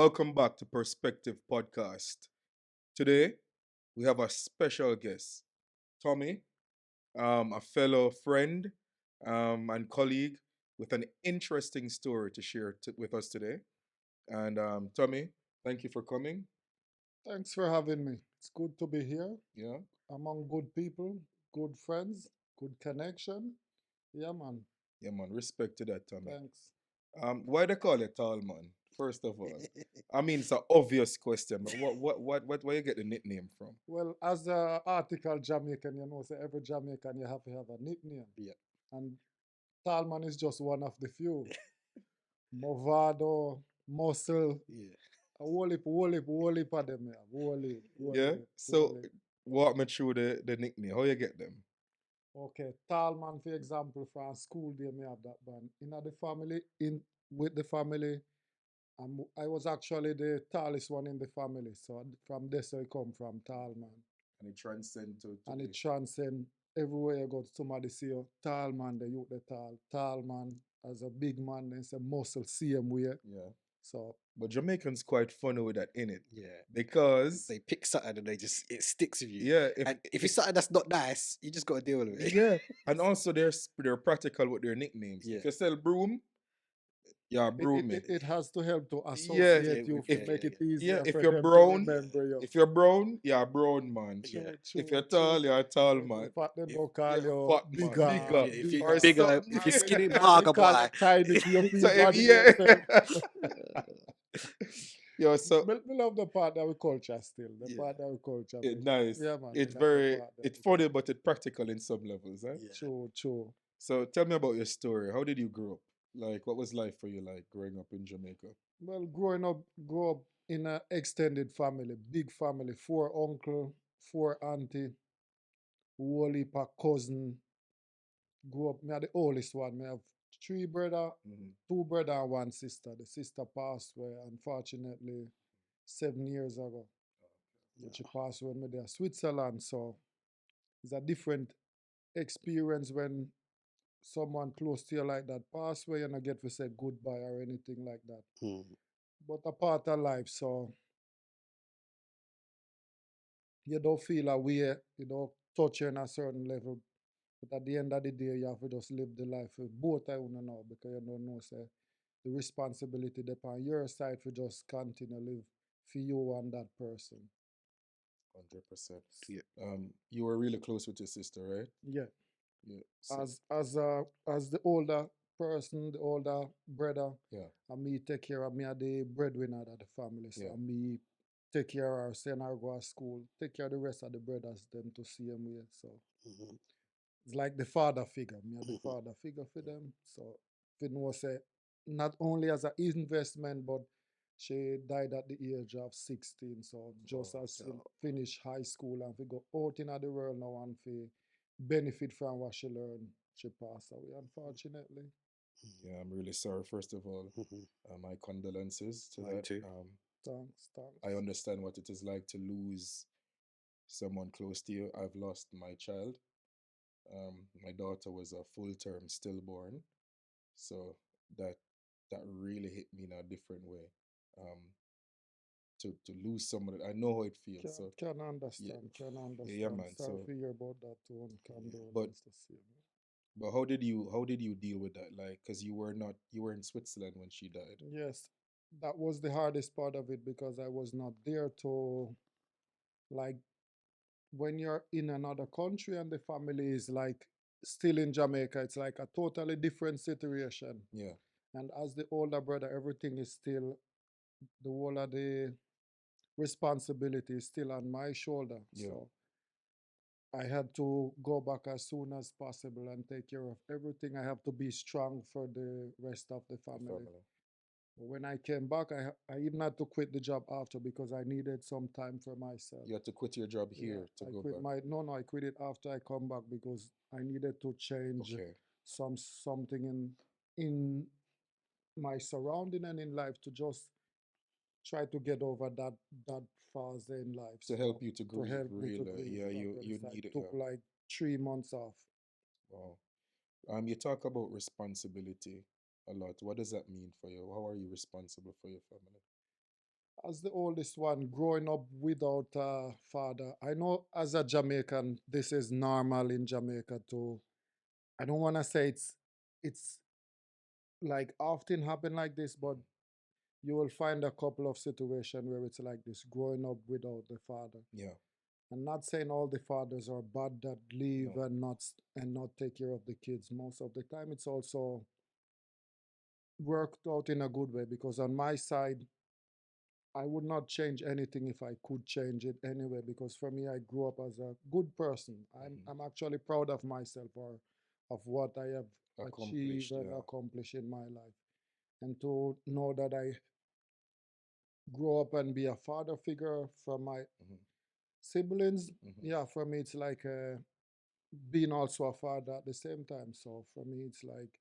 Welcome back to Per-spec-tiv podcast. Today, we have a special guest, Tommy, a fellow friend and colleague with an interesting story to share with us today. And Tommy, thank you for coming. Thanks for having me. It's good to be here Yeah, among good people, good friends, good connection. Yeah, man. yeah, man. Respect to that, Tommy. Thanks. Why they call it tall man? First of all, I mean it's an obvious question, but where you get the nickname from? Well, as a article Jamaican, say every Jamaican you have to have a nickname. Yeah. And Talman is just one of the few. Movado, Muscle, Yeah. a whole heap of them. Yeah. Yeah. So walk me through the nickname. How you get them? Okay, Talman, for example, from school, they may have that band. In the family, in with the family, I was actually the tallest one in the family. So from this I come from, tall man. And it transcend to And it the transcend everywhere you go. Somebody say, you, tall man, the youth, the tall. Tall man, as a big man, then say muscle, same way. yeah. So, But Jamaicans quite funny with that in it Yeah. because They pick something and it sticks with you. yeah, And if it's something that's not nice, you just gotta deal with it. yeah, and also they're practical with their nicknames. Yeah. If you sell broom, yeah, broom it. it has to help to Yeah, associate you, if make it yeah, easier if for you're them to brown, remember you. if you're brown, you're a brown man. Yeah. If you're tall, you're a tall man. Fat them If- go call Yeah, you fat man, bigger, bigger, if you're or bigger, something. if you're skinny, They bugger call boy. it tiny to your So feel if, bad in yeah, yourself. yo, so Me love the part that we culture still. The Yeah. part that we culture. nice. Yeah, man. It's me like the very, part that it's we funny, but it's practical in some levels, eh? Yeah. True. So tell me about your story. How did you grow up? Like, what was life for you like growing up in Jamaica? Well, grew up in an extended family, big family, 4 uncle, 4 auntie, whole heap of cousin. Grew up, me are the oldest one. Me have 3 brother, Mhm. 2 brother and 1 sister. The sister passed away, unfortunately, 7 years ago. Yeah. She passed away when me there Switzerland. So it's a different experience when someone close to you like that pass away, you not get to say goodbye or anything like that. Hmm. But a part of life, so you don't feel a way, you don't touch you in a certain level. But at the end of the day, you have to just live the life with both I wanna know because you don't know say the responsibility depend on your side for just continue live for you and that person. 100%. Yeah. You were really close with your sister, right? Yeah. Yeah. So, As the older person, the older brother, yeah. and me take care of me are the breadwinner of the family. So Yeah. me take care of her, send her go to school, take care of the rest of the brothers, them to see them way. So Mhm. it's like the father figure. Me are the Mhm. father figure for them. So if you know say not only as an investment, but she died at the age of 16. So just Oh, as she So finish high school and we go out in the world now and we benefit from what she learned, she passed away, unfortunately. yeah, I'm really sorry, first of all. Mhm. My condolences to Mine that. too. I understand what it is like to lose someone close to you. I've lost my child. My daughter was a full term stillborn, so that that really hit me in a different way. Um, to lose someone, I know how it feels. So Can yeah, understand, can yeah, understand. man. Sorry So, to hear about that too, and but condolence to see you. but how did you deal with that? Like, cause you were in Switzerland when she died. Yes, that was the hardest part of it because I was not there to, like, when you're in another country and the family is like still in Jamaica, it's like a totally different situation. Yeah, And as the older brother, everything is still, the whole of the responsibility is still on my shoulder. yeah, So I had to go back as soon as possible and take care of everything. I have to be strong for the rest of the the family. family. When I came back, I even had to quit the job after because I needed some time for myself. You had to quit your job Yeah, here to I go quit back. my no, I quit it after I come back because I needed to change Okay, something in my surrounding and in life to just try to get over that phase in life. to So help you to to grieve, help me to really. grieve Yeah, you properly. So I need it. took Yeah. like 3 months off. Wow. You talk about responsibility a lot. What does that mean for you? How are you responsible for your family? as the oldest one, growing up without a father, I know as a Jamaican, this is normal in Jamaica too. I don't want to say it's like often happen like this, but you will find a couple of situations where it's like this, growing up without the father. Yeah. I'm not saying all the fathers are bad that leave No. and not take care of the kids. Most of the time, it's also worked out in a good way because on my side, I would not change anything if I could change it anyway. Because for me, I grew up as a good person. Hmm. I'm actually proud of myself or of what I have achieved Accomplished. and Yeah. accomplished in my life. And to know that I grow up and be a father figure for my Hmm. siblings, Hmm. yeah, for me, it's like being also a father at the same time. So for me, it's like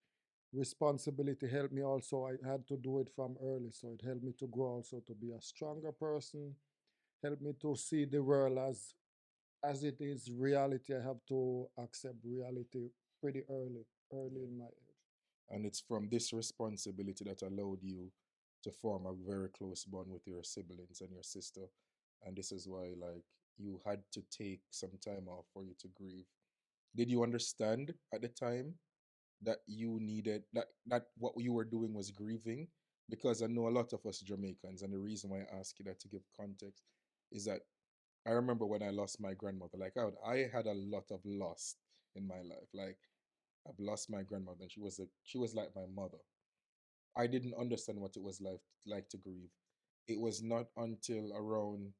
responsibility helped me also. I had to do it from early, so it helped me to grow also to be a stronger person. Helped me to see the world as it is reality. I have to accept reality pretty early Yeah. in my age. And it's from this responsibility that allowed you to form a very close bond with your siblings and your sister. And this is why, like, you had to take some time off for you to grieve. Did you understand at the time that you needed that what you were doing was grieving? Because I know a lot of us Jamaicans, and the reason why I ask you that to give context is that I remember when I lost my grandmother. Like I had a lot of loss in my life. Like I've lost my grandmother, and she was like my mother. I didn't understand what it was like to grieve. It was not until around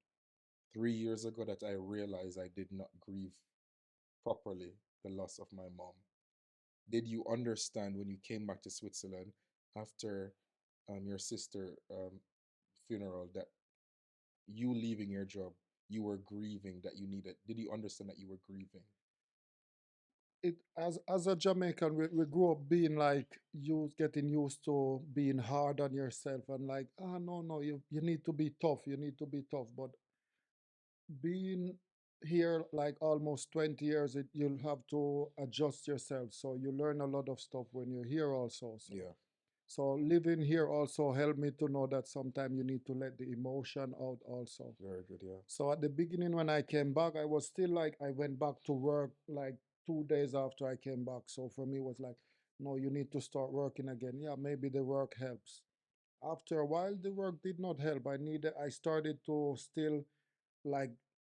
3 years ago that I realized I did not grieve properly the loss of my mom. Did you understand when you came back to Switzerland after your sister funeral that you leaving your job, you were grieving that you needed? Did you understand that you were grieving? It as a Jamaican, we grew up being like you getting used to being hard on yourself and like, no, you need to be tough, you need to be tough. But being here like almost 20 years, you'll have to adjust yourself. So you learn a lot of stuff when you're here also. Yeah, So living here also helped me to know that sometimes you need to let the emotion out also. very good. Yeah. So at the beginning when I came back, I was still like I went back to work like 2 days after I came back. So for me it was like, no, you need to start working again. Yeah, maybe the work helps. After a while, the work did not help. I started to still like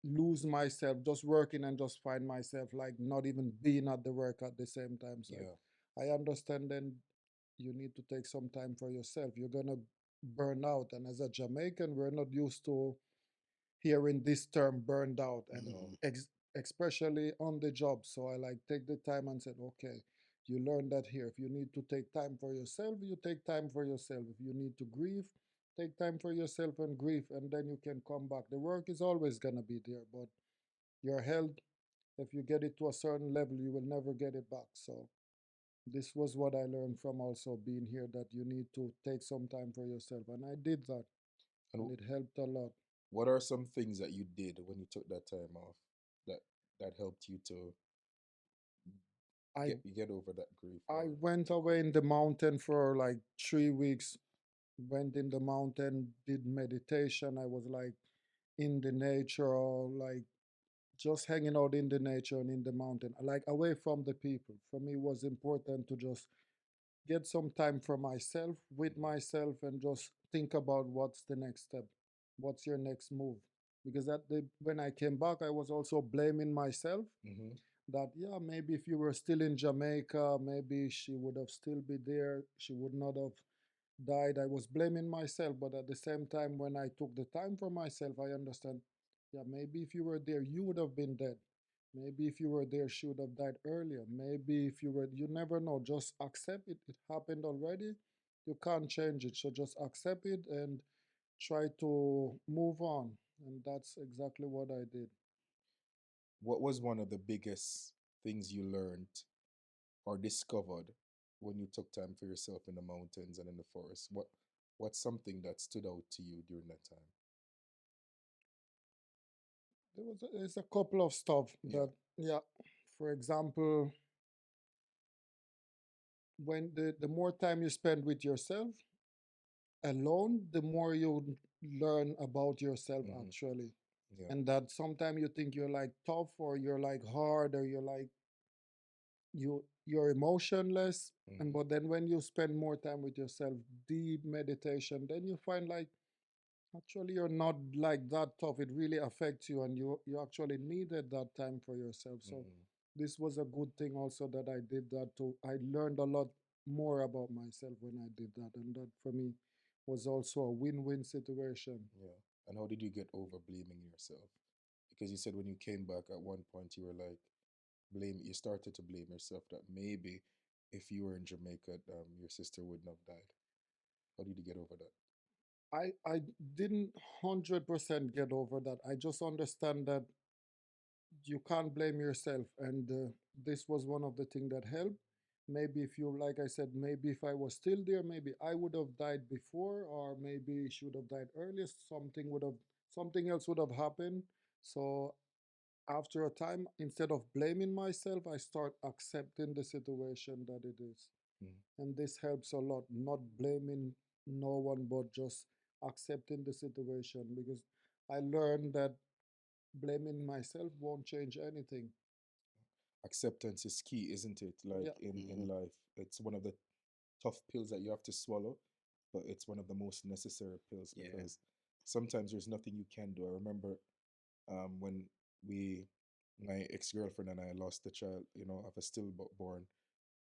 lose myself just working and just find myself like not even being at the work at the same time. So Yeah. I understand then you need to take some time for yourself. You're gonna burn out. And as a Jamaican, we're not used to hearing this term burned out and No. especially on the job. So I like take the time and said, okay, you learn that here. If you need to take time for yourself, you take time for yourself. If you need to grieve, take time for yourself and grieve, and then you can come back. The work is always gonna be there, but your health, if you get it to a certain level, you will never get it back. So this was what I learned from also being here, that you need to take some time for yourself. And I did that, And and it helped a lot. what are some things that you did when you took that time off that helped you to I get over that grief I or went to away cope? in the mountain for like 3 weeks. Went in the mountain, did meditation. I was like in the nature, or like just hanging out in the nature and in the mountain, like away from the people. For me, it was important to just get some time for myself, with myself, and just think about what's the next step, what's your next move. Because when I came back, I was also blaming myself Mm-hmm. that yeah, maybe if you were still in Jamaica, maybe she would have still be there. She would not have died. I was blaming myself, but at the same time, when I took the time for myself, I understand. Yeah, maybe if you were there, you would have been dead. Maybe if you were there, she would have died earlier. Maybe if you were, you never know. Just accept it. It happened already. You can't change it. So just accept it and try to move on. And that's exactly what I did. What was one of the biggest things you learned or discovered when you took time for yourself in the mountains and in the forest? What's something that stood out to you during that time? There's a couple of stuff Yeah. that, yeah, for example, when the more time you spend with yourself alone, the more you learn about yourself Mm-hmm. actually. Yeah. And that sometimes you think you're like tough or you're like hard or you're like you're emotionless. And Mm-hmm. but then when you spend more time with yourself, deep meditation, then you find like actually you're not like that tough. It really affects you and you actually needed that time for yourself. So Mm-hmm. this was a good thing also that I did that too. I learned a lot more about myself when I did that, and that for me was also a win-win situation. Yeah. And how did you get over blaming yourself? Because you said when you came back at one point you were like you started to blame yourself that maybe if you were in Jamaica, your sister wouldn't have died. How did you get over that? I didn't 100% get over that. I just understand that you can't blame yourself, and this was one of the things that helped. Maybe if you, like I said, maybe if I was still there, maybe I would have died before, or maybe she would have died earlier. Something else would have happened. So after a time, instead of blaming myself, I start accepting the situation that it is, Mm. and this helps a lot. Not blaming no one, but just accepting the situation, because I learned that blaming myself won't change anything. Acceptance is key, isn't it? Like Yeah, Mm-hmm. in life, it's one of the tough pills that you have to swallow, but it's one of the most necessary pills Yeah. because sometimes there's nothing you can do. I remember when we, my ex girlfriend and I lost a child, of a stillborn.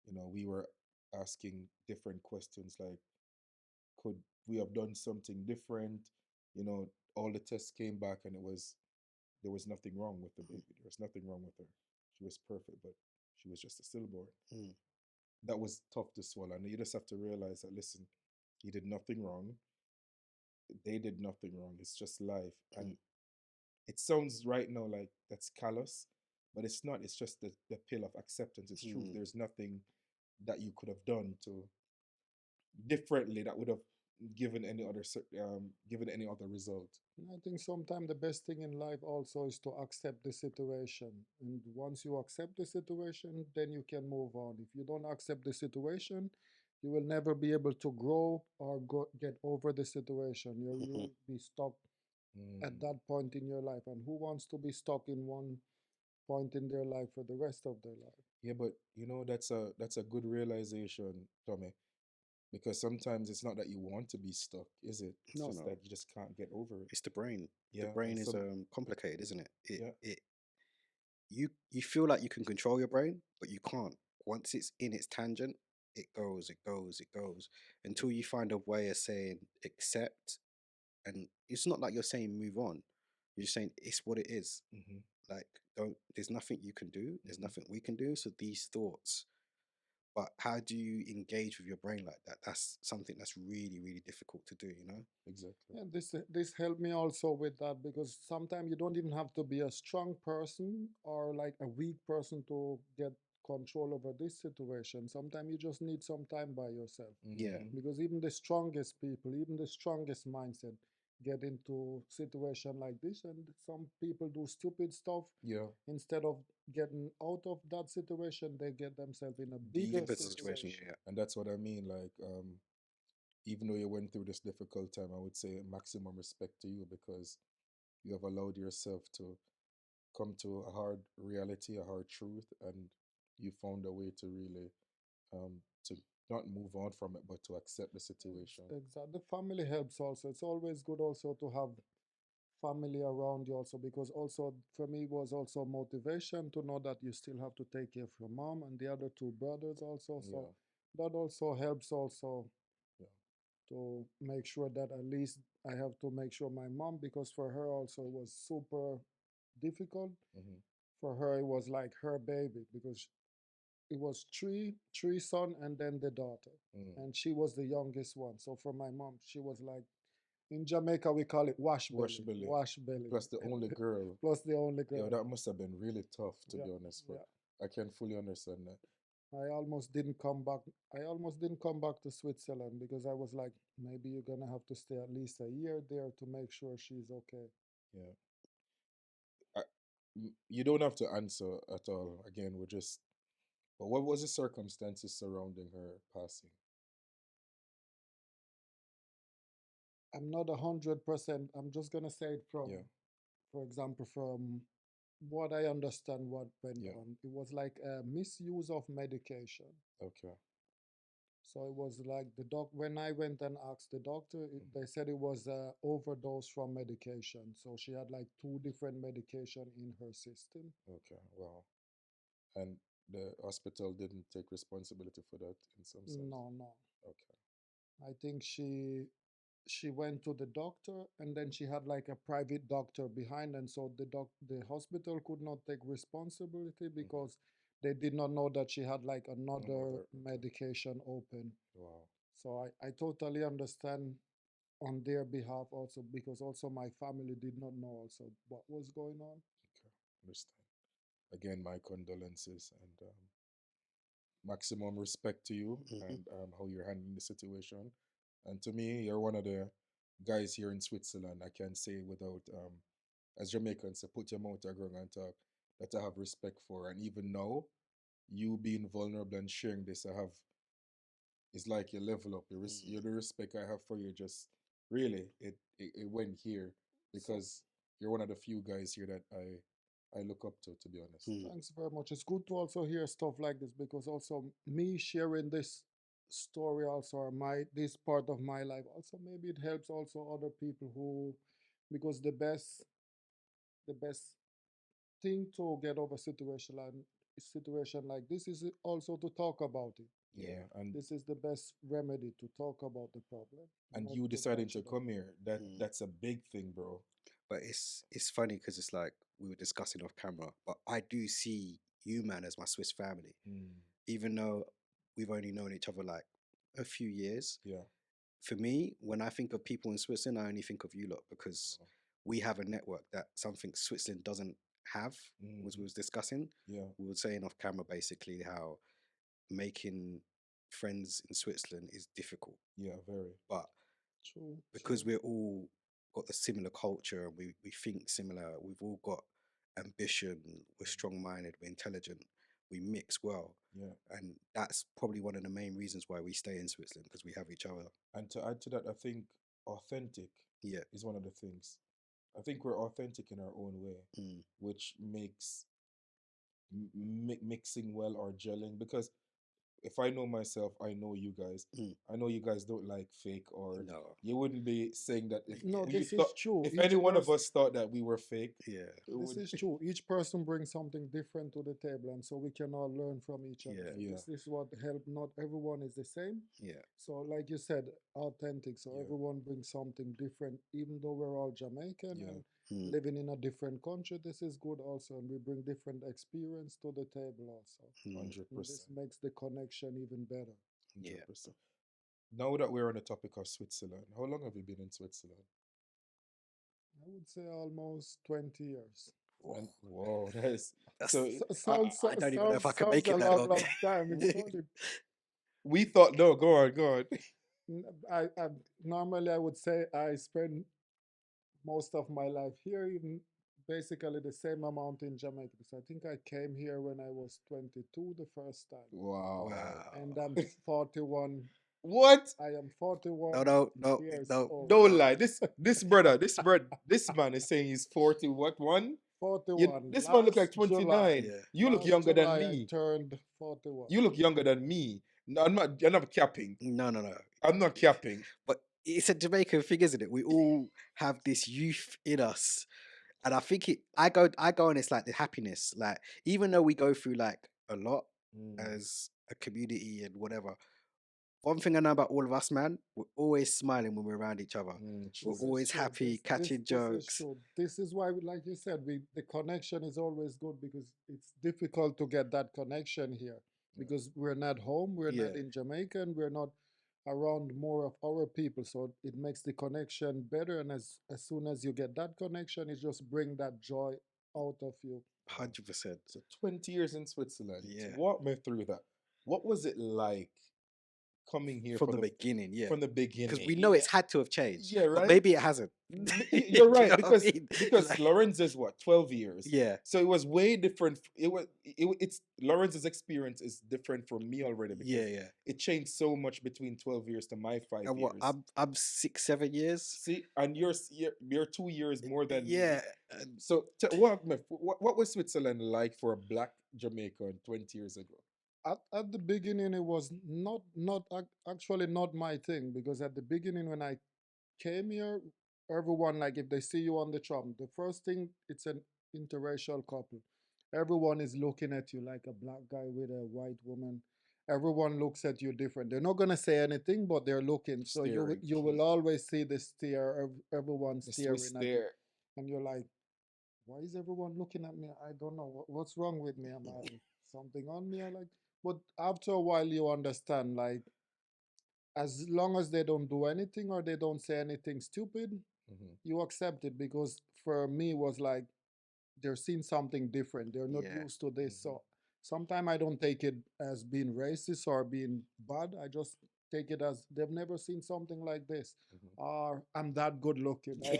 We were asking different questions like, could we have done something different? All the tests came back and there was nothing wrong with the baby. There was nothing wrong with her. She was perfect, but she was just a stillborn. Mm. That was tough to swallow. And you just have to realize that, listen, he did nothing wrong. They did nothing wrong. It's just life. Mm. And it sounds right now like that's callous, but it's not. It's just the pill of acceptance. It's truth. Mm. There's nothing that you could have done to differently that would have given any other result. and I think sometimes the best thing in life also is to accept the situation. And once you accept the situation, then you can move on. If you don't accept the situation, you will never be able to grow or get over the situation. Mhm. You'll be stuck at Mm. that point in your life. And who wants to be stuck in one point in their life for the rest of their life? Yeah, but that's a good realization, Tommy, because sometimes it's not that you want to be stuck, is it? It's No, just no. that you just can't get over it. It's the brain. The Yeah, and brain is some complicated, isn't it? yeah. You feel like you can control your brain, but you can't. Once it's in its tangent, it goes, it goes, it goes until you find a way of saying accept. And it's not like you're saying move on. You're just saying it's what it is. Hmm. Like don't. There's nothing you can do. There's Hmm. nothing we can do. So these thoughts. But how do you engage with your brain like that? That's something that's really, really difficult to do. You know. Exactly. And this helped me also with that, because sometimes you don't even have to be a strong person or like a weak person to get control over this situation. Sometimes you just need some time by yourself, Yeah. Hmm. because even the strongest people, even the strongest mindset get into situation like this, and some people do stupid stuff. Yeah. Instead of getting out of that situation, they get themselves in a bigger Deeper Deeper. situation. situation. Yeah. And that's what I mean. Like, even though you went through this difficult time, I would say maximum respect to you because you have allowed yourself to come to a hard reality, a hard truth, and you found a way to really to not move on from it, but to accept the situation. Exactly. The family helps also. It's always good also to have family around you also, because also for me was also motivation to know that you still have to take care of your mom and the other two brothers also. So Yeah, that also helps also yeah. to make sure that at least I have to make sure my mom, because for her also it was super difficult. Hmm. For her it was like her baby, because it was three son and then the daughter, Mm. and she was the youngest one. So for my mom, she was like, in Jamaica we call it Wash belly. wash belly, Plus the only girl. plus the only Yo, girl. that must have been really tough, to Yeah, be honest, but yeah. I can fully understand that. I almost didn't come back. I almost didn't come back to Switzerland, because I was like, maybe you're gonna have to stay at least a year there to make sure she's okay. Yeah. You don't have to answer at all. Again, we're just. But what was the circumstances surrounding her passing? I'm not 100%. I'm just gonna say it from, Yeah. for example, from what I understand what went Yeah. on. It was like a misuse of medication. Okay. So it was like the doc. When I went and asked the doctor, Mm. they said it was a overdose from medication. So she had like two different medication in her system. Okay. Wow. And the hospital didn't take responsibility for that in some sense. No, no. Okay. I think she went to the doctor and then she had like a private doctor behind, and so the hospital could not take responsibility Hmm. because they did not know that she had like another Another. Okay. medication open. Wow. So I totally understand on their behalf also, because also my family did not know also what was going on. Okay. Understand. Again, my condolences and maximum respect to you Hmm. and how you're handling the situation. And to me, you're one of the guys here in Switzerland. I can say without, as Jamaicans, say, put your mouth aground and talk, that I have respect for. And even now, you being vulnerable and sharing this, I have, it's like you level up. Mm. You the respect I have for you, just really, it went here So because you're one of the few guys here that I look up to be honest. Mm. thanks very much. It's good to also hear stuff like this, because also me sharing this story also, or my this part of my life also, maybe it helps also other people who, because the best thing to get over situation like this is also to talk about it. Yeah. Yeah, and This is the best remedy, to talk about the problem, not you to deciding patch to it up. come here, that Mm. that's a big thing, bro. But it's funny because it's like we were discussing off camera, but I do see you, man, as my Swiss family, Mm, even though we've only known each other like a few years. yeah. For me, when I think of people in Switzerland, I only think of you lot because Wow. we have a network that something Switzerland doesn't have. Was we Hmm. was discussing, Yeah. we were saying off camera basically how making friends in Switzerland is difficult, Yeah. Very. but True, because true. we're all got the similar culture and we think similar, we've all got ambition, we're Mm, strong minded, we're intelligent, we mix well. yeah. And that's probably one of the main reasons why we stay in Switzerland because we have each other. And to add to that, I think authentic Yeah. is one of the things. I think we're authentic in our own way, Mm. which makes mixing well or gelling. Because if I know myself, I know you guys. Mm. I know you guys don't like fake, or No. you wouldn't be saying that if No, we this thought, is true. if any Each one of person, us thought that we were fake, Yeah. it this would. is true. Each person brings something different to the table, and so we can all learn from each other. Yeah. So Yeah. this is what help. Not everyone is the same. Yeah. So, like you said, authentic. So Yeah. everyone brings something different, even though we're all Jamaican Yeah. and Mm. living in a different country. This is good also, and we bring different experience to the table also. Mm. Hundred And this percent. makes the connection even better. Yeah. 100%. Now that we're on the topic of Switzerland, how long have you been in Switzerland? I would say almost 20 years. Whoa. And whoa, that's so. That's I don't even know if I can Sounds make a it that long, long. long time. It's only We thought no. Go on, go on. I normally I would say I spend most of my life here, even basically the same amount in Jamaica. So I think I came here when I was 22 the first time, Wow. and Wow. I'm 41. What? I am No, 41 no, no, years no, old. Don't no. lie. This man is saying he's 40. What one? You, 41. this man look Last like July, 29. Yeah. You look last younger than July I me. turned 41. You look younger than me. No, I'm not. I'm not capping. No, no, no. I'm not capping. But it's a Jamaican thing, isn't it? We all have this youth in us. And I think I go and it's like the happiness. Like, even though we go through like a lot Mm, as a community and whatever, one thing I know about all of us, man, we're always smiling when we're around each other. We're true. This is always true. happy, catching This is jokes. true. This is why, like you said, the connection is always good, because it's difficult to get that connection here, Yeah. because we're not home, we're not Yeah, in Jamaica, and we're not around more of our people. So it makes the connection better, and as soon as you get that connection, it just bring that joy out of you. Wow. 100%. So 20 years in Switzerland. Yeah. Walk me through that. What was it like coming here from for the beginning, yeah. from the Because beginning. we know it's had to have changed. Yeah, But right. maybe it hasn't. You're Do you right, know what I because mean? Like, Lawrence is what, 12 years. yeah, So it was way different. It's Lawrence's experience is different from me already, yeah, because yeah. it changed so much between 12 years to my five And what years. I'm 6, 7 years. See, and you're 2 years more than me. Yeah, So walk me. What was Switzerland like for a black Jamaican 20 years ago? At the beginning, it was actually not my thing, because at the beginning when I came here, everyone, like, if they see you on the tram, the first thing, it's an interracial couple. Everyone is looking at you like a black guy with a white woman. Everyone looks at you different. They're not gonna say anything, but they're looking. So Staring. you will always see the stare. Everyone The Swiss staring at you, stare. and you're like, why is everyone looking at me? I don't know what's wrong with me. Am I something on me? I like, but after a while, you understand. Like, as long as they don't do anything or they don't say anything stupid, Mhm. you accept it. Because for me, it was like they're seeing something different. They're not yeah, used to this. Mhm. So sometimes I don't take it as being racist or being bad. I just take it as they've never seen something like this. Mhm. Or I'm that good looking. I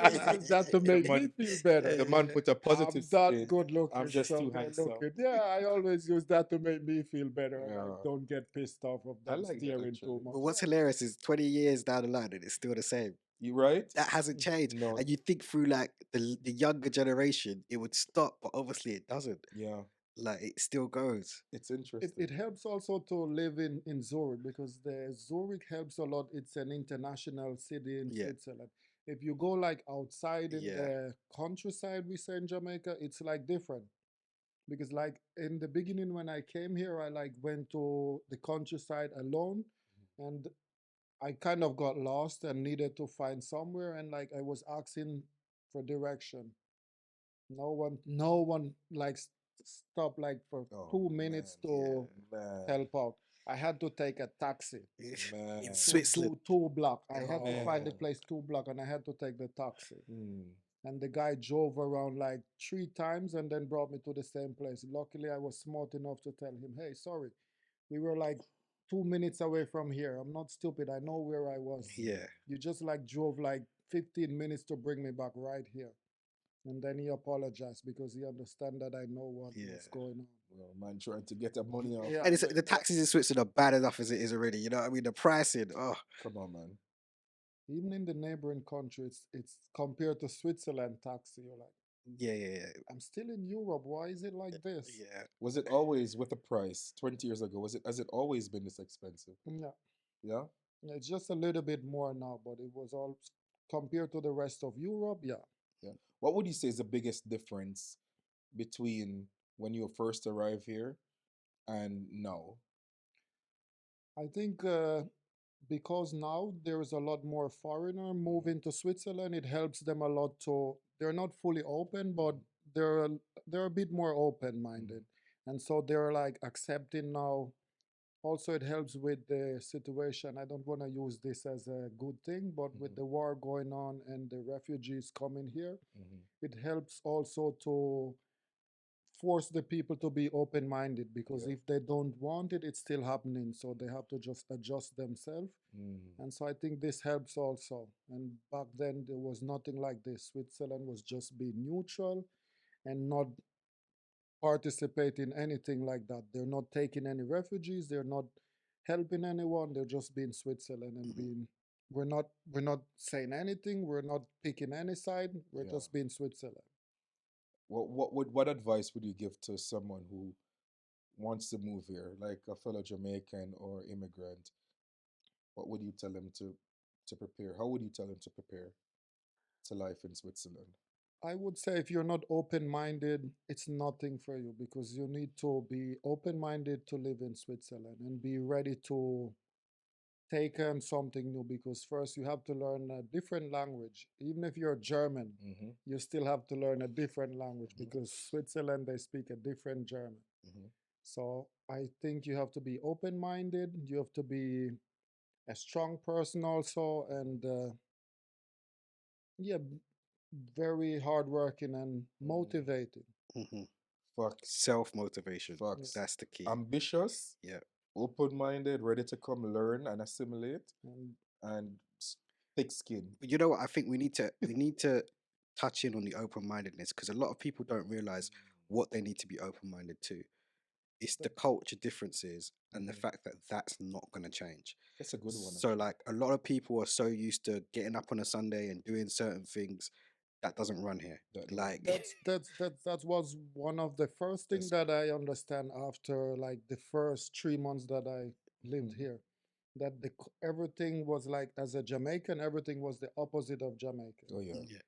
always use that to The make me man, feel better. the man put a positive I'm that spin. good I'm looking, just so too they're handsome. looking. Yeah, I always use that to make me feel better, and I Yeah, don't get pissed off of I them like that staring too actually. much. but what's Yeah. hilarious is 20 years down the line and it's still the same. You right? That hasn't changed. No. And you think through like the younger generation, it would stop, but obviously it doesn't. Yeah, Like it still goes. it's It interesting. helps also to live in Zurich, because the Zurich helps a lot. It's an international city in Yeah, Switzerland. If you go like outside in yeah, the countryside, we say in Jamaica, it's like different. Because like in the beginning when I came here, I like went to the countryside alone, and I kind of got lost and needed to find somewhere, and like I was asking for direction. No one like stop like for Oh 2 minutes man, yeah. to man, help out. I had to take a taxi In man, to Switzerland. two block. I had to Oh, find the man. place 2 block, and I had to take the taxi. Hmm. And the guy drove around like 3 times and then brought me to the same place. Luckily, I was smart enough to tell him, "Hey, sorry, we were like 2 minutes away from here. I'm not stupid. I know where I was. yeah, You just like drove like 15 minutes to bring me back right here." And then he apologized because he understand that I know yeah. what's going on. Well, man, trying to get the money off. Yeah, And it's, but the taxis in Switzerland are bad enough as it is already. You know what I mean? The pricing. Oh, Come on, man. even in the neighboring country, it's compared to Switzerland taxi. You're like, yeah, yeah, yeah. I'm still in Europe. Why is it like this? Yeah. Was it always with the price 20 years ago? Has it always been this expensive? Yeah, Yeah. it's just a little bit more now, but it was all compared to the rest of Europe. Yeah, Yeah. What would you say is the biggest difference between when you first arrived here and now? I think because now there is a lot more foreigner moving to Switzerland, it helps them a lot to. They're not fully open, but they're a- they're a bit more open Mhm. minded, and so they're like accepting now. Also, it helps with the situation. I don't want to use this as a good thing, but with Mhm. the war going on and the refugees coming here, Mhm. it helps also to force the people to be open minded, because Yeah. if they don't want it, it's still happening. So they have to just adjust themselves. Mm. And so I think this helps also. And back then, there was nothing like this. Switzerland was just being neutral and not participate in anything like that. They're not taking any refugees. They're not helping anyone. They're just being Switzerland and Mhm. being. We're not saying anything. We're not picking any side. We're Yeah. just being Switzerland. What advice would you give to someone who wants to move here, like a fellow Jamaican or immigrant? What would you tell them to prepare? How would you tell them to prepare to life in Switzerland? I would say if you're not open minded, it's nothing for you, because you need to be open minded to live in Switzerland and be ready to take on something new, because first you have to learn a different language. Even if you're German, Mm-hmm. you still have to learn a different language, Mm-hmm. because Switzerland, they speak a different German. Mm-hmm. So I think you have to be open minded, you have to be a strong person also, and yeah, very hardworking and Mm. motivated. Mhm. Facts. Self motivation. Yeah. Facts. That's the key. Ambitious, Yeah. open-minded, ready to come learn and assimilate, And and thick skin. But you know what? I think we need to touch in on the open mindedness because a lot of people don't realize what they need to be open minded to. It's the that, culture differences and the Mhm. fact that that's not going to change. That's a good one, So, actually. like, a lot of people are so used to getting up on a Sunday and doing certain things that doesn't run here. That doesn't. Like, that was one of the first thing That's that I understand after like the first 3 months that I lived Mhm. here. That everything was like, as a Jamaican, everything was the opposite of Jamaican. Oh yeah. yeah,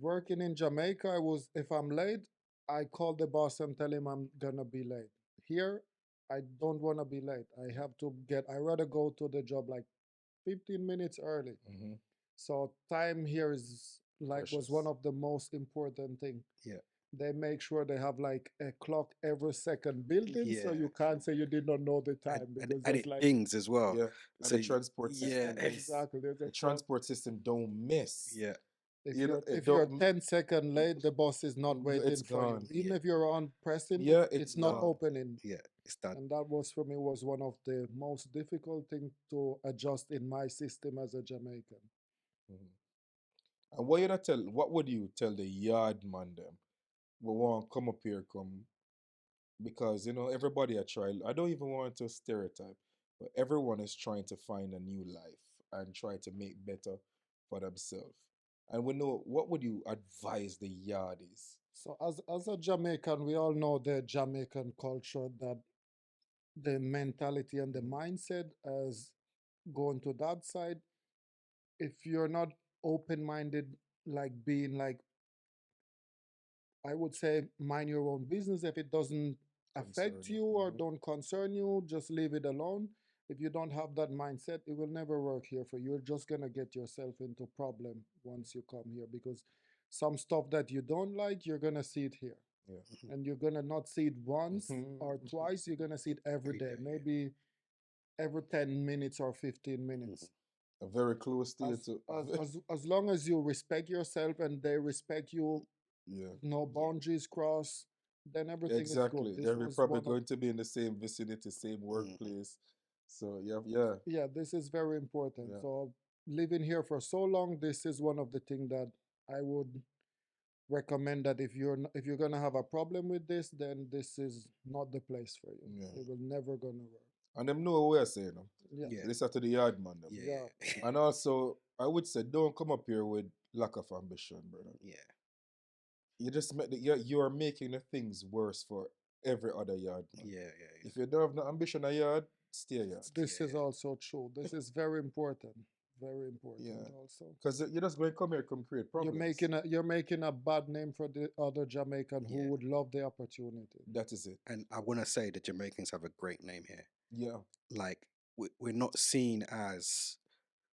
Working in Jamaica, I was, if I'm late, I call the boss and tell him I'm gonna be late. Here, I don't want to be late. I have to I rather go to the job like 15 minutes early. Hmm. So time here is like, was one Precious. of the most important thing. yeah, They make sure they have like a clock every second built in, so yeah. you can't say you did not know the And, time, and, because and there's it like, dings as well. Yeah. And So, the transport yeah, system is exactly, there's a the clock. transport system don't miss. yeah, You know, it If you're don't. 10 second late, the bus is not It's waiting for you. gone. Even yeah, if you're on pressing, Yeah, it's it's not no, gone. opening. yeah, it's done. And that was, for me, was one of the most difficult thing to adjust in my system as a Jamaican. Mhm. And what you not tell? What would you tell the yard man them? We want come up here, come because everybody I try. I don't even want to stereotype, but everyone is trying to find a new life and try to make better for themselves. And we know what would you advise the yard is? So as a Jamaican, we all know the Jamaican culture, that the mentality and the Mhm. mindset as going to that side. If you're not open minded, like being like, I would say, mind your own business. If it doesn't Concern affect you. you or Mhm. don't concern you, just leave it alone. If you don't have that mindset, it will never work here for you. You're just gonna get yourself into problem once you come here, because some stuff that you don't like, you're gonna see it here. Yeah. Mhm. And you're gonna not see it once Mhm. or twice, you're gonna see it every Every day, day, yeah. maybe every 10 minutes or 15 Mhm. minutes. Very close to you As to. as long as you respect yourself and they respect you, Yeah. no Yeah, boundaries crossed, then everything is good. Exactly. This They're was probably one of, going to be in the same vicinity, same mhm. workplace. So yeah, yeah, yeah, this is very important. yeah. So living here for so long, this is one of the things that I would recommend, that if if you're gonna have a problem with this, then this is not the place for you. Yeah. It will never gonna work. And them know what we're saying. Yeah, Yeah, Listen to the yard man them. yeah, yeah. yeah, And also, I would say, don't come up here with lack of ambition, brother. yeah, You just make you are making the things worse for every other yard man. yeah, If you don't have no ambition a yard, stay a yard. This is yeah, also true. This is very important. Very important Yeah. also. Because you're just going to come here, come create problems. You're making a bad name for the other Jamaican who yeah. would love the opportunity. That is it. And I want to say the Jamaicans have a great name here. Yeah. Like, we're not seen as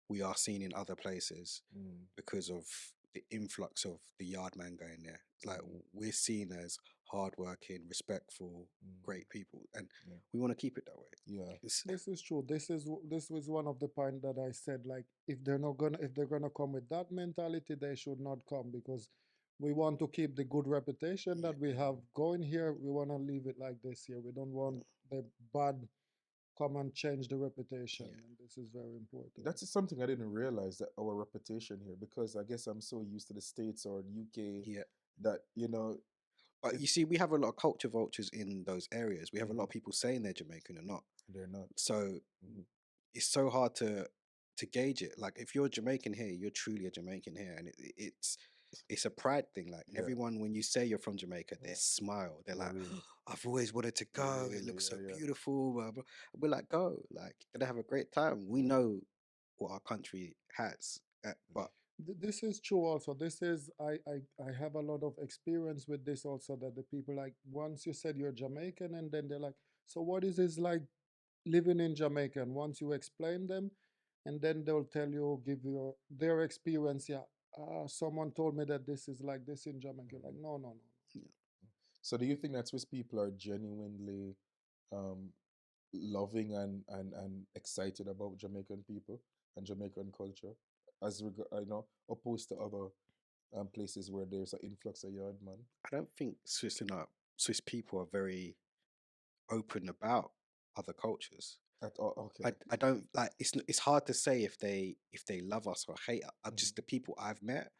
we are seen in other places Mm, because of the influx of the yard man going there. Like, mm, we're seen as hardworking, respectful, mm, great people, and yeah. we want to keep it that way. Yeah. It's, This is true. This was one of the point that I said, like, if they're gonna come with that mentality, they should not come, because we want to keep the good reputation yeah, that we have going here. We want to leave it like this here. We don't want the bad come and change the reputation, yeah, and this is very important. That's just something I didn't realize, that our reputation here, because I guess I'm so used to the States or UK yeah. that, But it, you see, we have a lot of culture vultures in those areas. We have a lot mhm, of people saying they're Jamaican and not. they're not. So Mhm, it's so hard to gauge it. Like, if you're Jamaican here, you're truly a Jamaican here, and it's a pride thing. Like, yeah. everyone, when you say you're from Jamaica, they Yeah. smile. They're Yeah, like, really. "I've always wanted to go. It Really. looks so Yeah, yeah. beautiful." Blah, blah. We're like, "Go! Like, gonna have a great time." We Yeah. know what our country has, but This is true also. This is, I have a lot of experience with this also, that the people, like, once you said you're Jamaican, and then they're like, so what is this like living in Jamaica? And once you explain them, and then they'll tell you, give you their experience. Yeah, someone told me that this is like this in Jamaica. You're like, Mhm. no, no, no. yeah, So do you think that Swiss people are genuinely um, loving and excited about Jamaican people and Jamaican culture, opposed to other places where there's an influx of yard man? I don't think Swiss people are very open about other cultures. At all. Okay. I don't like it's hard to say if they love us or hate us. Just the people I've met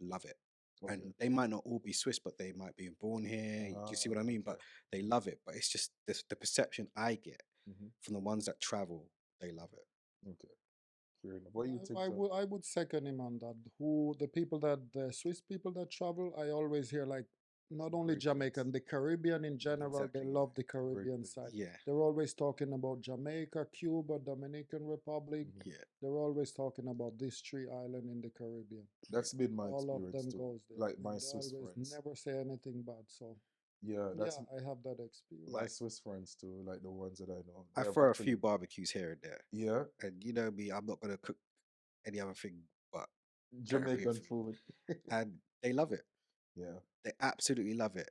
love it. Okay. And they might not all be Swiss, but they might be born here. Do you see what I mean? But Okay. they love it. But it's just the perception I get Mm-hmm. from the ones that travel, they love it. Okay. Fair enough. What do you think, I sir? would second him on that. Who the people that the Swiss people that travel, I always hear like not only Great Jamaican, things. the Caribbean in general, Exactly, they yeah. love the Great Caribbean things. side. Yeah, They're always talking about Jamaica, Cuba, Dominican Republic. yeah. They're always talking about these three islands in the Caribbean. That's been my All of experience them too. goes there, Like and my they Swiss always friends. never say anything bad. So Yeah, that's yeah, I have that experience. my Like Swiss friends too. Like the ones that I know. I They have throw a actually. few barbecues here and there, Yeah, and you know me, I'm not gonna cook any other thing but Caribbean Jamaican food, food. and they love it. Yeah, They absolutely love it.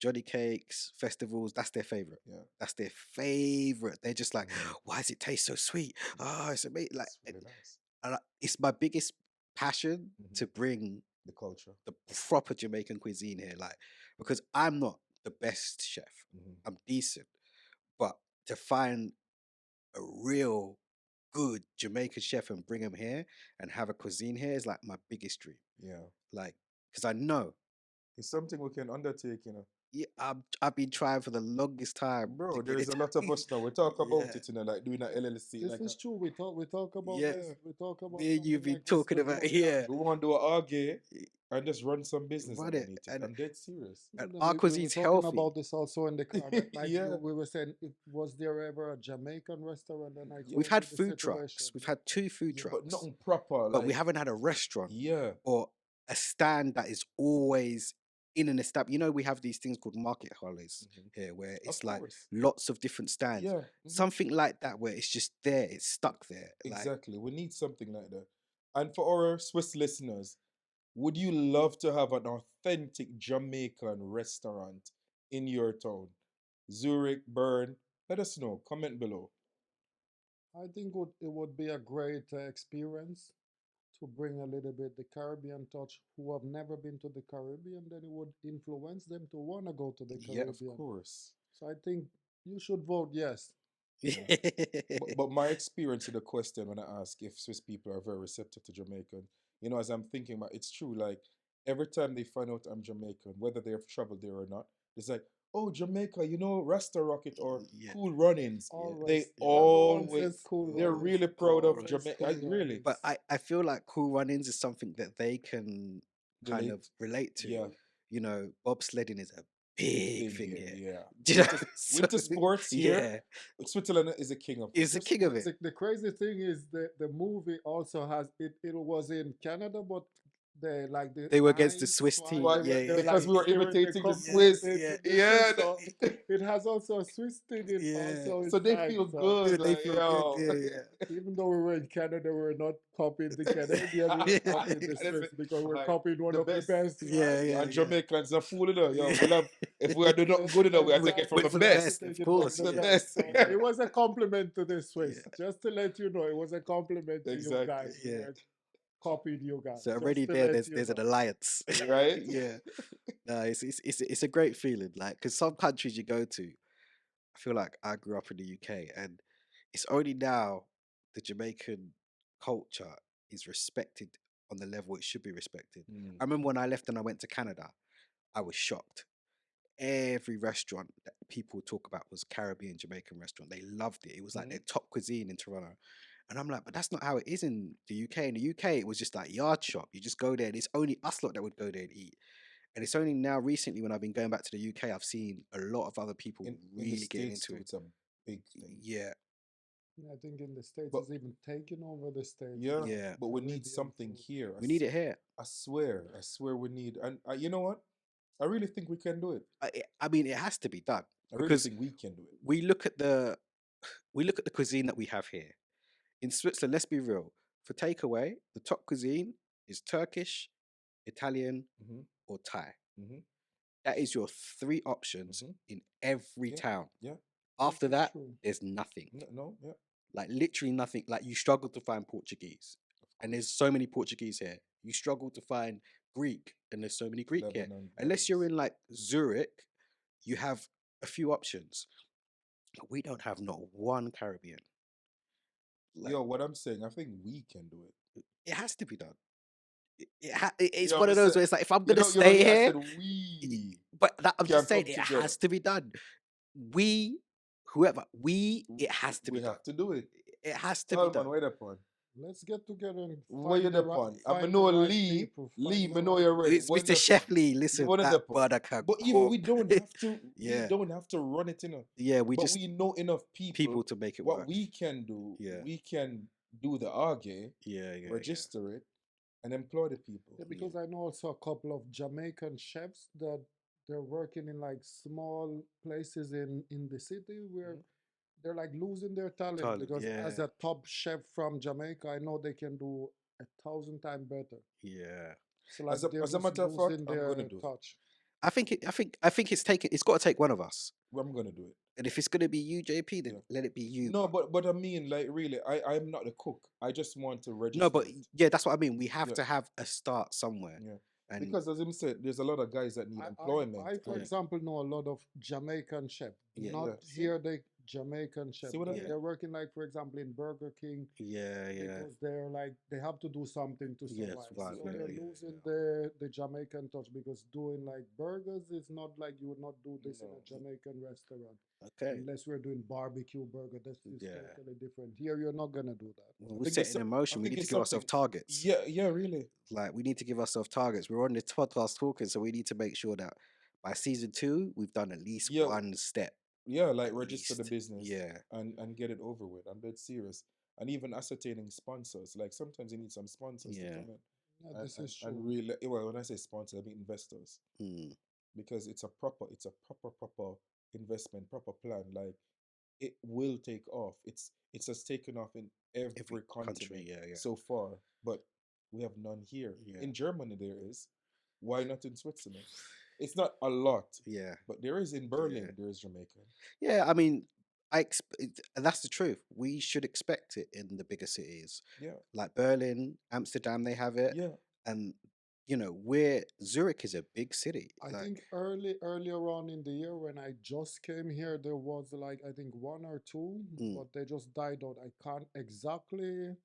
Johnny cakes, festivals, that's their favorite. yeah. That's their favorite. They're just like, Mhm. why does it taste so sweet? Oh, it's amazing. Like, It's really nice. it's my biggest passion Mhm. to bring The culture. the proper Jamaican cuisine here. Like, because I'm not the best chef. Mhm. I'm decent, but to find a real good Jamaican chef and bring him here and have a cuisine here is like my biggest dream. Yeah, Like, because I know, it's something we can undertake. yeah, I've been trying for the longest time to Bro, get there's it. a lot of us now. We talk about Yeah, it, like doing an LLC, This like is true. We talk about yeah. this. We talk about Me and you've something been like this talking about before. Yeah. yeah, we want to do an ARGE and just run some business run it, underneath it. I'm dead serious. No, and no, our we were cuisine's talking healthy. about this also in the car. Like Yeah, we were saying, was there ever a Jamaican restaurant? And I yeah, We've told you had the food situation. trucks. We've had 2 food Yeah. but trucks, nothing proper. but we Like, haven't had a restaurant yeah, or a stand that is always in an established. You know, we have these things called market holidays here, where of it's like course. lots of different stands. Yeah, Something like that, where it's just there, it's stuck there. Like, exactly. We need something like that. And for our Swiss listeners, would you love to have an authentic Jamaican restaurant in your town? Zurich, Bern? Let us know. Comment below. I think it would be a great experience to bring a little bit the Caribbean touch. Who have never been to the Caribbean, then it would influence them to want to go to the Yeah, of Caribbean. course. So I think you should vote yes. Yeah. But my experience with the question when I ask if Swiss people are very receptive to Jamaican, as I'm thinking about, it's true. Like every time they find out I'm Jamaican, whether they have traveled there or not, it's like, oh, Jamaica, Rasta Rocket or yeah, Cool Runnings. Always, They everyone always, says cool they're runnings. really proud of Always Jamaica. cool Really, but runnings. I feel like Cool Runnings is something that they can kind of relate. relate to. Yeah, You know, bobsledding is a big thing thing here. here. Yeah, Do you know? So, winter sports here. yeah, Switzerland is a king of is this. the The, king of it. the crazy thing is the movie also has it was in Canada, but the like the They were against the Heinz Swiss Swine, team. Why? they Yeah, were yeah, they're Because like we were cheering, they imitating the compared Swiss. it yeah, to the Yeah, Swiss, so it has also a Swiss thing in yeah. also so they inside. feel So good. Good, they Like, feel good. yo. Yeah, yeah. even though we were in Canada, we were not copying the Canadian, we were copying the And Swiss because we're like, copying one the of the best. best, right? Yeah, yeah, And yeah. Jamaicans are fooling her. Yo, Yeah. we'll have, if we are doing nothing good enough, we are taking it from Wait the Exactly. for the We have to best. best, take of it from What's course. the the Yeah, best. best? So it was a compliment to the yeah, Swiss. Just to let you know, it was a compliment to you Exactly. guys. We yeah. were copying you guys. So Just already to there, let you there's an know. alliance. Right? Yeah. No, it's a great feeling. Like, because some countries you go to, I feel like I grew up in the UK, and it's only now the Jamaican culture is respected on the level it should be respected. Mm. I remember when I left and I went to Canada, I was shocked. Every restaurant that people talk about was Caribbean Jamaican restaurant. They loved it. It was like their top cuisine in Toronto. And I'm like, but that's not how it is in the UK. In the UK, it was just like yard shop. You just go there, and it's only us lot that would go there and eat. And it's only now recently when I've been going back to the UK, I've seen a lot of other people In the really getting States, into too, it. it's a big thing. Yeah, I think in the States But it's even taking over the States. yeah, yeah. but we need Caribbean something food. here. We need it here. I swear we need. And you know what? I really think we can do it. I mean, it has to be done I really because think we can do it. we look at the cuisine that we have here in Switzerland. Let's be real. For takeaway, the top cuisine is Turkish, Italian, Hmm. or Thai. Hmm. That is your 3 options Mhm. in every Yeah, town. yeah. After This is that, true. there's nothing. No, yeah. Like literally nothing. Like you struggle to find Portuguese, and there's so many Portuguese here. You struggle to find Greek, and there's so many Greek here. Lebanon, Unless you're Lebanese. in like Zurich, you have a few options. We don't have not one Caribbean. Like, Yo, what I'm saying, I think we can do it. it has to be done. It's You know one what I'm of those saying? where it's like, if I'm You gonna know, you know, stay I here, said we but I'm can just saying come it together. has to be done. We, whoever, it has to be We done. have to do it. It has to be Tell done. man, where the pun? Let's get together and Where you the pun? I find the know right Lee. people, Lee, find the me know right you're ready. people. It's When Mr. the pun? Shefley. You Listen, want the that pun? brother can But even cook. we don't have to. We Yeah, don't have to run it, you know. yeah. We But just we know enough people. people to make it What work. we can do, Yeah, we can do the argue, yeah, yeah, yeah, register it, and employ the people. Yeah, yeah. because I know also a couple of Jamaican chefs that they're working in like small places in the city where Mhm. they're like losing their talent Talent. because Yeah, as a top chef from Jamaica, I know they can do 1,000 times better. yeah. So like they're As a just matter of fact, losing I'm gonna their do it. touch. I think it's taken. It's got to take one of us. I'm gonna do it. And if it's gonna be you, JP, then Yeah. let it be you. No, but I mean, like, really, I'm not the cook. I just want to No, register but it. yeah, that's what I mean. We have Yeah, to have a start somewhere. yeah. And Because as him said, there's a lot of guys that need employment, For yeah, and example, know a lot of Jamaican chef. yeah, Not yeah, see, here, they Jamaican chef, see what I but yeah, mean? they're working like, for example, in Burger King yeah, yeah, because they're like they have to do something to yeah, survive. survive. So Yeah, Exactly. they're yeah, losing yeah. the Jamaican touch because doing like burgers is not like you would not do this in No. a Jamaican restaurant. Okay. Unless we're doing barbecue burger, this is Yeah. totally different. Here you're not gonna do that. When I we're think it's setting in I motion, we think need to it's give ourselves something. targets. Yeah, yeah, really. Like we need to give ourselves targets. We're on the podcast talking, so we need to make sure that by season 2, we've done at least Yeah, one step. yeah, like At register the least. business Yeah. and get it over with. I'm dead serious. And even ascertaining sponsors. Like sometimes you need some sponsors to Yeah. come in Yeah, this is and true. really, well, when I say sponsor, I mean investors. Mm. Because it's a proper investment, proper plan. Like it will take off. It's just taken off in Every every country, continent yeah, yeah. so far, but we have none here. Yeah. In Germany there is. Why not in Switzerland? It's not a lot, Yeah. but there is in Yeah. Berlin. There is Jamaican. Yeah, I mean, and that's the truth. We should expect it in the bigger cities Yeah, like Berlin, Amsterdam. They have it, yeah, and where Zurich is a big city. I Like, think earlier on in the year when I just came here, there was like I think one or two, mm, but they just died out. I can't exactly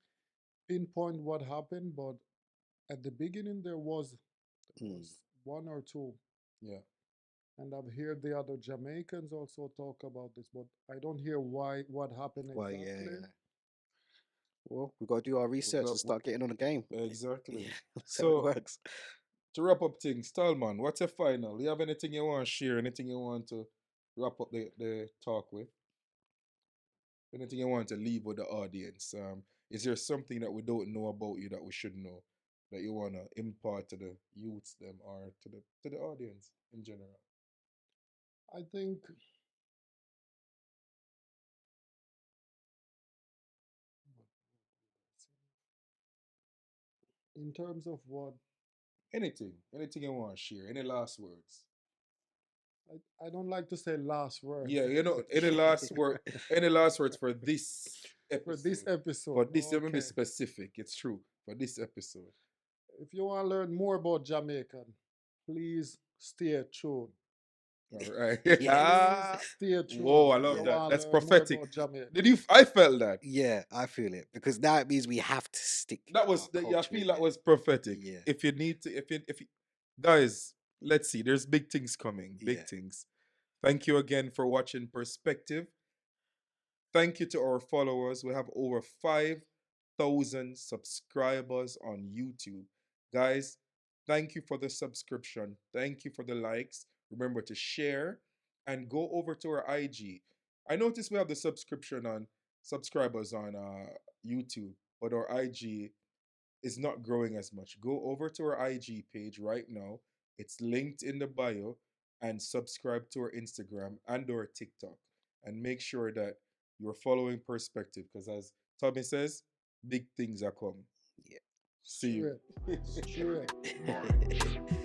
pinpoint what happened, but at the beginning there mm, was one or two. yeah. And I've heard the other Jamaicans also talk about this, but I don't hear what happened well, yeah, exactly. yeah. Well, we've got to do our We research and got start getting on the game. exactly. Yeah, that's how it So works. to wrap up things, Stallman, what's your final? You have anything you want to share? Anything you want to wrap up the talk with? Anything you want to leave with the audience? Is there something that we don't know about you that we should know that you want to impart to the youths, them, or to the audience in general? I think in terms of what Anything you want to share? Any last words? I don't like to say last words Yeah, any last words for this for this episode? For episode. this, let me be Okay. specific. It's true for this episode. If you want to learn more about Jamaican, please stay tuned. All right. Please Yes. stay Whoa, tuned I if love you Yeah. that. want to That's learn more prophetic. about Jamaica. Did you? I felt that. Yeah, I feel it because now it means we have to stick That our was. I culture feel in that there. was prophetic. Yeah, If you need to, if you, guys, let's see. There's big things coming. yeah. Big things. Thank you again for watching Perspective. Thank you to our followers. We have over 5,000 subscribers on YouTube. Guys, thank you for the subscription. Thank you for the likes. Remember to share and go over to our IG. I noticed we have the subscription on subscribers on YouTube, but our IG is not growing as much. Go over to our IG page right now. It's linked in the bio and subscribe to our Instagram and our TikTok. And make sure that you're following Perspective because as Tommy says, big things are coming. Yeah. See Straight. you. Straight. Yeah.